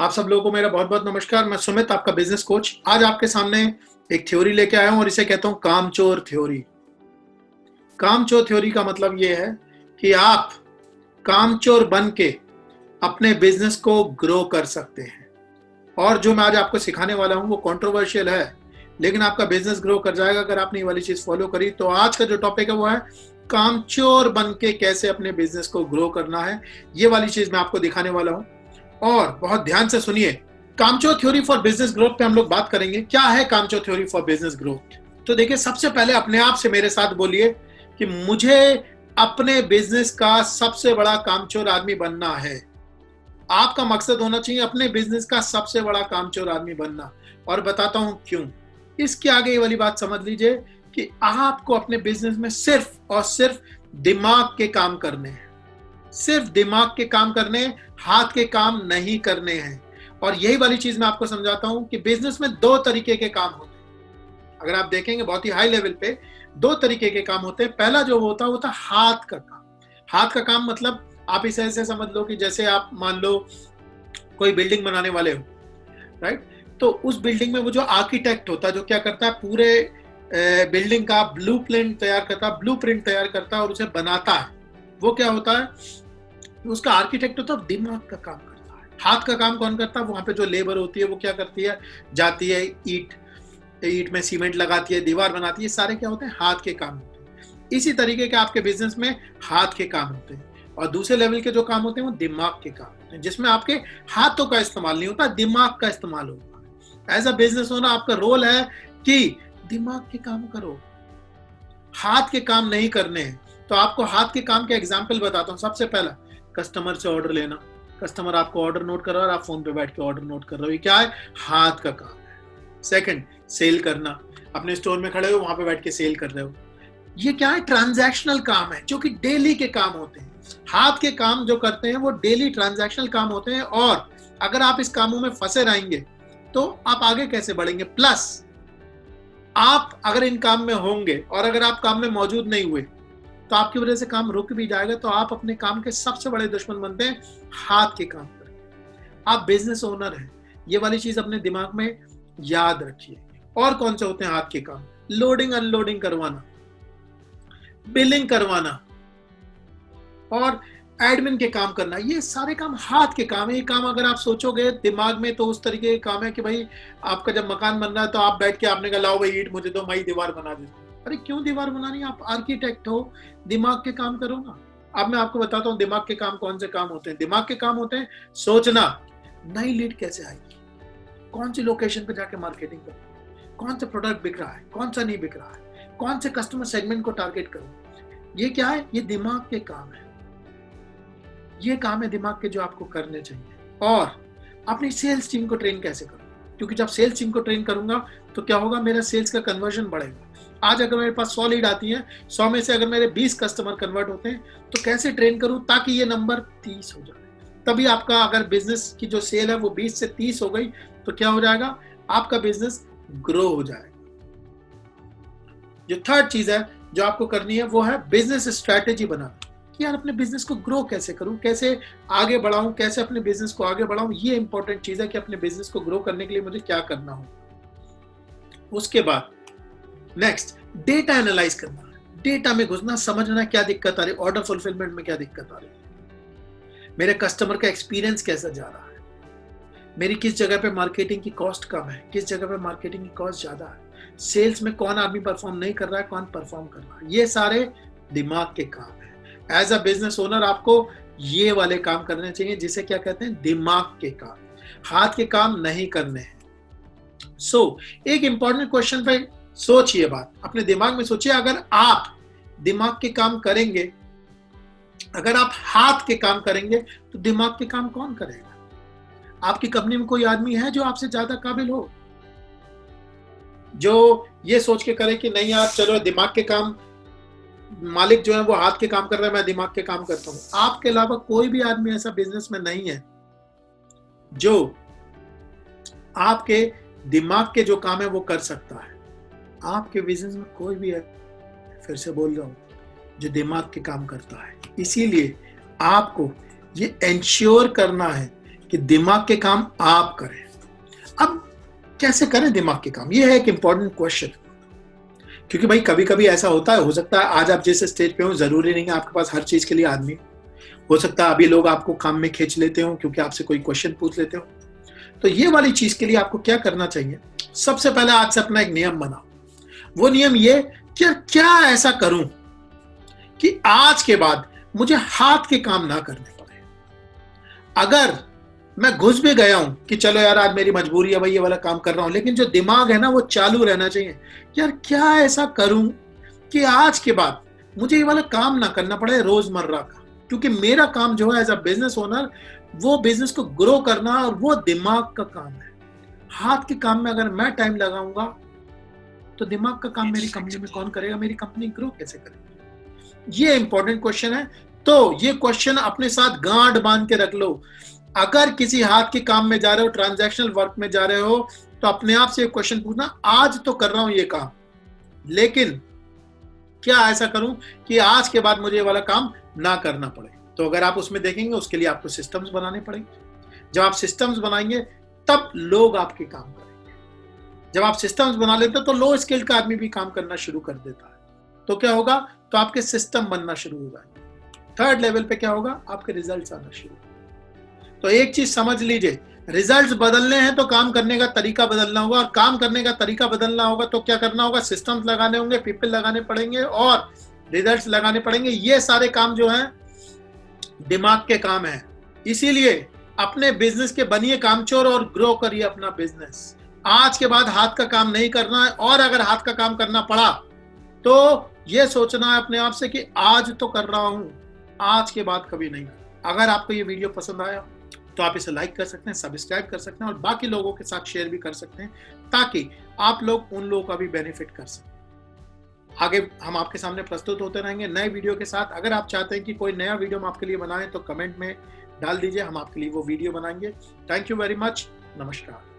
आप सब लोगों को मेरा बहुत बहुत नमस्कार। मैं सुमित, आपका बिजनेस कोच। आज आपके सामने एक थ्योरी लेके आया हूं और इसे कहता हूं कामचोर थ्योरी। कामचोर थ्योरी का मतलब यह है कि आप कामचोर बन के अपने बिजनेस को ग्रो कर सकते हैं। और जो मैं आज आपको सिखाने वाला हूं वो कंट्रोवर्शियल है, लेकिन आपका बिजनेस ग्रो कर जाएगा अगर आपने ये वाली चीज फॉलो करी। तो आज का जो टॉपिक है वो है कामचोर बन के कैसे अपने बिजनेस को ग्रो करना है। ये वाली चीज मैं आपको दिखाने वाला हूं और बहुत ध्यान से सुनिए। कामचोर थ्योरी फॉर बिजनेस ग्रोथ पे हम लोग बात करेंगे। क्या है कामचोर थ्योरी फॉर बिजनेस ग्रोथ? तो देखिए, सबसे पहले अपने आप से मेरे साथ बोलिए कि मुझे अपने बिजनेस का सबसे बड़ा कामचोर आदमी बनना है। आपका मकसद होना चाहिए अपने बिजनेस का सबसे बड़ा कामचोर आदमी बनना। और बताता हूं क्यों। इसके आगे ये वाली बात समझ लीजिए कि आपको अपने बिजनेस में सिर्फ और सिर्फ दिमाग के काम करने हैं। सिर्फ दिमाग के काम करने, हाथ के काम नहीं करने हैं। और यही वाली चीज मैं आपको समझाता हूं कि बिजनेस में दो तरीके के काम होते हैं। अगर आप देखेंगे बहुत ही हाई लेवल पे दो तरीके के काम होते हैं। पहला जो होता है वो होता है हाथ का काम। हाथ का काम मतलब आप इसे ऐसे समझ लो कि जैसे आप मान लो कोई बिल्डिंग बनाने वाले हो, राइट? तो उस बिल्डिंग में वो जो आर्किटेक्ट होता है, जो क्या करता है, पूरे बिल्डिंग का ब्लूप्रिंट तैयार करता है, ब्लूप्रिंट तैयार करता है और उसे बनाता है। वो क्या होता है? उसका आर्किटेक्ट होता है, दिमाग का काम करता है। हाथ का काम कौन करता है? वहां पे जो लेबर होती है वो क्या करती है? जाती है, ईट में सीमेंट लगाती है, दीवार बनाती है। सारे क्या होते हैं? हाथ के काम होते हैं। इसी तरीके के आपके बिजनेस में हाथ के काम होते हैं। और दूसरे लेवल के जो काम होते हैं वो दिमाग के काम होते हैं, जिसमें आपके हाथों का इस्तेमाल नहीं होता, दिमाग का इस्तेमाल होता है। एज अ बिजनेस ओनर आपका रोल है कि दिमाग के काम करो, हाथ के काम नहीं करने हैं। तो आपको हाथ के काम के एग्जाम्पल बताता हूँ। सबसे पहला, कस्टमर से ऑर्डर लेना। कस्टमर आपको ऑर्डर नोट कर रहा है और आप फोन पे बैठ के ऑर्डर नोट कर रहे हो। ये क्या है? हाथ का काम है। सेकंड, सेल करना। अपने स्टोर में खड़े हो, वहां पे बैठ के सेल कर रहे हो। ये क्या है? ट्रांजैक्शनल काम है, जो कि डेली के काम होते हैं। हाथ के काम जो करते हैं वो डेली ट्रांजैक्शनल काम होते हैं। और अगर आप इस कामों में फंसे रहेंगे तो आप आगे कैसे बढ़ेंगे? प्लस आप अगर इन काम में होंगे और अगर आप काम में मौजूद नहीं हुए तो आपकी वजह से काम रुक भी जाएगा। तो आप अपने काम के सबसे बड़े दुश्मन बनते हैं हाथ के काम पर। आप बिजनेस ओनर हैं, ये वाली चीज अपने दिमाग में याद रखिए। और कौन से होते हैं हाथ के काम? लोडिंग अनलोडिंग करवाना, बिलिंग करवाना और एडमिन के काम करना। ये सारे काम हाथ के काम है। ये काम अगर आप सोचोगे दिमाग में तो उस तरीके के काम है कि भाई आपका जब मकान बन रहा है तो आप बैठ के आपने कहा लाओ भाई ईंट मुझे दो, मैं दीवार बना देता हूँ। अरे क्यों दीवार बनानी? आप आर्किटेक्ट हो, दिमाग के काम करो ना। अब मैं आपको बताता हूँ दिमाग के काम कौन से काम होते हैं। दिमाग के काम होते हैं सोचना, नई लीड कैसे आएगी, कौन सी लोकेशन पे जाके मार्केटिंग करूँ, कौन सा प्रोडक्ट बिक रहा है, कौन सा नहीं बिक रहा है, कौन से कस्टमर सेगमेंट को टारगेट करूँ। ये क्या है? ये दिमाग के काम है। ये काम है दिमाग के जो आपको करने चाहिए। और अपनी सेल्स टीम को ट्रेन कैसे करूं? क्योंकि जब सेल्स टीम को ट्रेन करूंगा तो क्या होगा? मेरा सेल्स का कन्वर्जन बढ़ेगा। आज अगर मेरे पास 100 लीड आती हैं, 100 में से अगर मेरे 20 कस्टमर कन्वर्ट होते हैं तो कैसे ट्रेन करूं ताकि ये नंबर 30 हो जाए। तभी आपका अगर बिजनेस की जो सेल है वो 20 से 30 हो गई तो क्या हो जाएगा? आपका बिजनेस ग्रो हो जाएगा। जो थर्ड चीज है जो आपको करनी है वो है बिजनेस स्ट्रैटेजी बनाना। कि यार अपने बिजनेस को ग्रो कैसे करूं, कैसे आगे बढ़ाऊं, कैसे अपने बिजनेस को आगे बढ़ाऊं। ये इंपॉर्टेंट चीज है कि अपने बिजनेस को ग्रो करने के लिए मुझे क्या करना हो। उसके बाद नेक्स्ट, डेटा एनालाइज करना। डेटा में घुसना, समझना क्या दिक्कत आ रही है, ऑर्डर फुलफिलमेंट में क्या दिक्कत आ रही है, मेरे कस्टमर का एक्सपीरियंस कैसा जा रहा है, मेरी किस जगह पे मार्केटिंग की कॉस्ट कम है, किस जगह पे मार्केटिंग की कॉस्ट ज्यादा है, सेल्स में कौन आदमी परफॉर्म नहीं कर रहा है, कौन परफॉर्म कर रहा है। ये सारे दिमाग के काम है। एज अ बिजनेस ओनर आपको ये वाले काम करने चाहिए जिसे क्या कहते हैं? दिमाग के काम। हाथ के काम नहीं करने हैं। एक इंपॉर्टेंट क्वेश्चन पे सोचिए, बात अपने दिमाग में सोचिए। अगर आप दिमाग के काम करेंगे, अगर आप हाथ के काम करेंगे तो दिमाग के काम कौन करेगा? आपकी कंपनी में कोई आदमी है जो आपसे ज्यादा काबिल हो, जो ये सोच के करे कि नहीं यार चलो दिमाग के काम, मालिक जो है वो हाथ के काम कर रहा है, मैं दिमाग के काम करता हूं। आपके अलावा कोई भी आदमी ऐसा बिजनेस में नहीं है जो आपके दिमाग के जो काम है वो कर सकता है। आपके बिजनेस में कोई भी है, फिर से बोल रहा हूं, जो दिमाग के काम करता है। इसीलिए आपको ये एंश्योर करना है कि दिमाग के काम आप करें। अब कैसे करें दिमाग के काम, ये है एक इंपॉर्टेंट क्वेश्चन। क्योंकि भाई कभी कभी ऐसा होता है, हो सकता है आज आप जिस स्टेज पे हो जरूरी नहीं है आपके पास हर चीज के लिए आदमी, हो सकता है अभी लोग आपको काम में खींच लेते हो क्योंकि आपसे कोई क्वेश्चन पूछ लेते हो। तो ये वाली चीज के लिए आपको क्या करना चाहिए, सबसे पहले आज से अपना एक नियम बनाओ। वो नियम ये कि क्या ऐसा करूं कि आज के बाद मुझे हाथ के काम ना करने पड़े। अगर मैं घुस भी गया हूं कि चलो यार आज मेरी मजबूरी है भाई ये वाला काम कर रहा हूं, लेकिन जो दिमाग है ना वो चालू रहना चाहिए। यार क्या ऐसा करूं कि आज के बाद मुझे ये वाला काम ना करना पड़े रोजमर्रा का, क्योंकि मेरा काम जो है एज अ बिजनेस ओनर वो बिजनेस को ग्रो करना और वो दिमाग का काम है। हाथ के काम में अगर मैं टाइम लगाऊंगा तो दिमाग का काम मेरी कंपनी में कौन करेगा, मेरी कंपनी ग्रो कैसे करेगी। ये इंपॉर्टेंट क्वेश्चन है। तो ये क्वेश्चन अपने साथ गांठ बांध के रख लो। अगर किसी हाथ के काम में जा रहे हो, ट्रांजैक्शनल वर्क में जा रहे हो, तो अपने आप से एक क्वेश्चन पूछना, आज तो कर रहा हूं ये काम, लेकिन क्या ऐसा करूं कि आज के बाद मुझे ये वाला काम ना करना पड़े। तो अगर आप उसमें देखेंगे उसके लिए आपको सिस्टम्स बनाने पड़ेंगे। जब आप सिस्टम्स बनाएंगे तब लोग आपके काम करेंगे। जब आप सिस्टम्स बना लेते हो तो लो स्किल्ड का आदमी भी काम करना शुरू कर देता है। तो क्या होगा, तो आपके सिस्टम बनना शुरू हो जाएंगे। थर्ड लेवल पे क्या होगा, आपके रिजल्ट्स आना शुरू। तो एक चीज समझ लीजिए, रिजल्ट्स बदलने हैं तो काम करने का तरीका बदलना होगा, और काम करने का तरीका बदलना होगा तो क्या करना होगा, सिस्टम्स लगाने होंगे, पीपल लगाने पड़ेंगे और रिजल्ट्स लगाने पड़ेंगे। ये सारे काम जो हैं दिमाग के काम हैं। इसीलिए अपने बिजनेस के बनिए कामचोर और ग्रो करिए अपना बिजनेस। आज के बाद हाथ का काम नहीं करना है, और अगर हाथ का काम करना पड़ा तो ये सोचना है अपने आप से कि आज तो कर रहा हूं, आज के बाद कभी नहीं। अगर आपको ये वीडियो पसंद आया तो आप इसे लाइक कर सकते हैं, सब्सक्राइब कर सकते हैं और बाकी लोगों के साथ शेयर भी कर सकते हैं, ताकि आप लोग उन लोगों का भी बेनिफिट कर सकें। आगे हम आपके सामने प्रस्तुत होते रहेंगे नए वीडियो के साथ। अगर आप चाहते हैं कि कोई नया वीडियो हम आपके लिए बनाएं तो कमेंट में डाल दीजिए, हम आपके लिए वो वीडियो बनाएंगे। Thank you very much. नमस्कार।